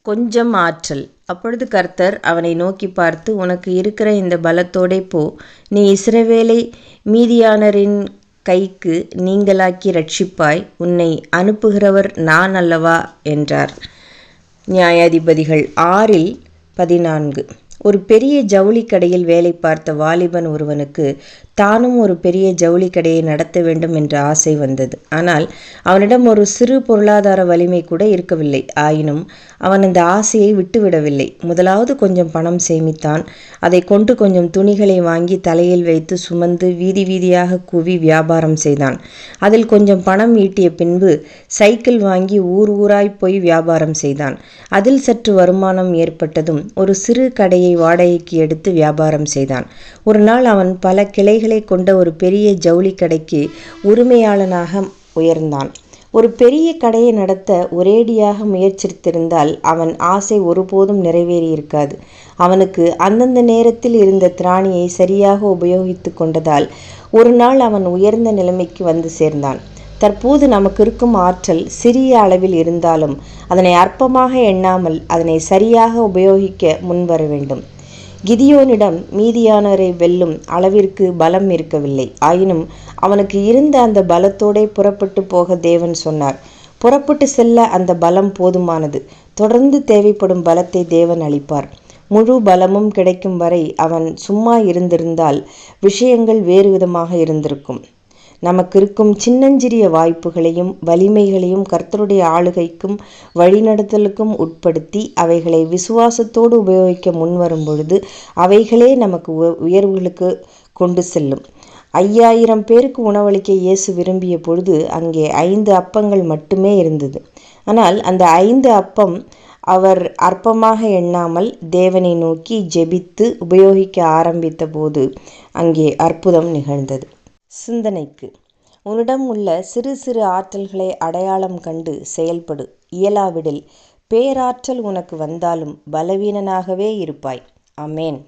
கொஞ்சம் ஆற்றல். அப்பொழுது கர்த்தர் அவனை நோக்கி பார்த்து, உனக்கு இருக்கிற இந்த பலத்தோடே போ, நீ இஸ்ரவேலை மீதியானரின் கைக்கு நீங்கலாக்கி இரட்சிப்பாய், உன்னை அனுப்புகிறவர் நான் அல்லவா என்றார். நியாயாதிபதிகள் 6:14. ஒரு பெரிய ஜவுளி கடையில் வேலை பார்த்த வாலிபன் ஒருவனுக்கு தானும் ஒரு பெரிய ஜவுளி கடையை நடத்த வேண்டும் என்ற ஆசை வந்தது. ஆனால் அவனிடம் ஒரு சிறு பொருளாதார வலிமை கூட இருக்கவில்லை. ஆயினும் அவன் அந்த ஆசையை விட்டுவிடவில்லை. முதலாவது கொஞ்சம் பணம் சேமித்தான். அதை கொண்டு கொஞ்சம் துணிகளை வாங்கி தலையில் வைத்து சுமந்து வீதி வீதியாக கூவி வியாபாரம் செய்தான். அதில் கொஞ்சம் பணம் ஈட்டிய பின்பு சைக்கிள் வாங்கி ஊர் ஊராய் போய் வியாபாரம் செய்தான். அதில் சற்று வருமானம் ஏற்பட்டதும் ஒரு சிறு கடையை வாடகைக்கு எடுத்து வியாபாரம் செய்தான். ஒரு நாள் அவன் பல கிளைகளை கொண்ட ஒரு பெரிய ஜவுளி கடைக்கு உரிமையாளனாக உயர்ந்தான். ஒரு பெரிய கடையை நடத்த ஒரேடியாக முயற்சித்திருந்தால் அவன் ஆசை ஒருபோதும் நிறைவேறியிருக்காது. அவனுக்கு அந்தந்த நேரத்தில் இருந்த திராணியை சரியாக உபயோகித்து கொண்டதால் ஒரு நாள் அவன் உயர்ந்த நிலைமைக்கு வந்து சேர்ந்தான். தற்போது நமக்கு இருக்கும் ஆற்றல் சிறிய அளவில் இருந்தாலும் அதனை அற்பமாக எண்ணாமல் அதனை சரியாக உபயோகிக்க முன்வர வேண்டும். கிதியோனிடம் மீதியானரை வெல்லும் அளவிற்கு பலம் இருக்கவில்லை. ஆயினும் அவனுக்கு இருந்த அந்த பலத்தோடே புறப்பட்டு போக தேவன் சொன்னார். புறப்பட்டு செல்ல அந்த பலம் போதுமானது. தொடர்ந்து தேவைப்படும் பலத்தை தேவன் அளிப்பார். முழு பலமும் கிடைக்கும் வரை அவன் சும்மா இருந்திருந்தால் விஷயங்கள் வேறு விதமாக இருந்திருக்கும். நமக்கு இருக்கும் சின்னஞ்சிறிய வாய்ப்புகளையும் வலிமைகளையும் கர்த்தருடைய ஆளுகைக்கும் வழிநடத்தலுக்கும் உட்படுத்தி அவைகளை விசுவாசத்தோடு உபயோகிக்க முன்வரும் பொழுது அவைகளே நமக்கு உயர்வுகளுக்கு கொண்டு செல்லும். 5000 பேருக்கு உணவளிக்க இயேசு விரும்பிய பொழுது அங்கே 5 அப்பங்கள் மட்டுமே இருந்தது. ஆனால் அந்த 5 அப்பம் அவர் அற்பமாக எண்ணாமல் தேவனை நோக்கி ஜெபித்து உபயோகிக்க ஆரம்பித்த போது அங்கே அற்புதம் நிகழ்ந்தது. சிந்தனைக்கு, உன்னிடம் உள்ள சிறு சிறு ஆற்றல்களை அடையாளம் கண்டு செயல்படு. இயலாவிடில் பேராற்றல் உனக்கு வந்தாலும் பலவீனனாகவே இருப்பாய். ஆமென்.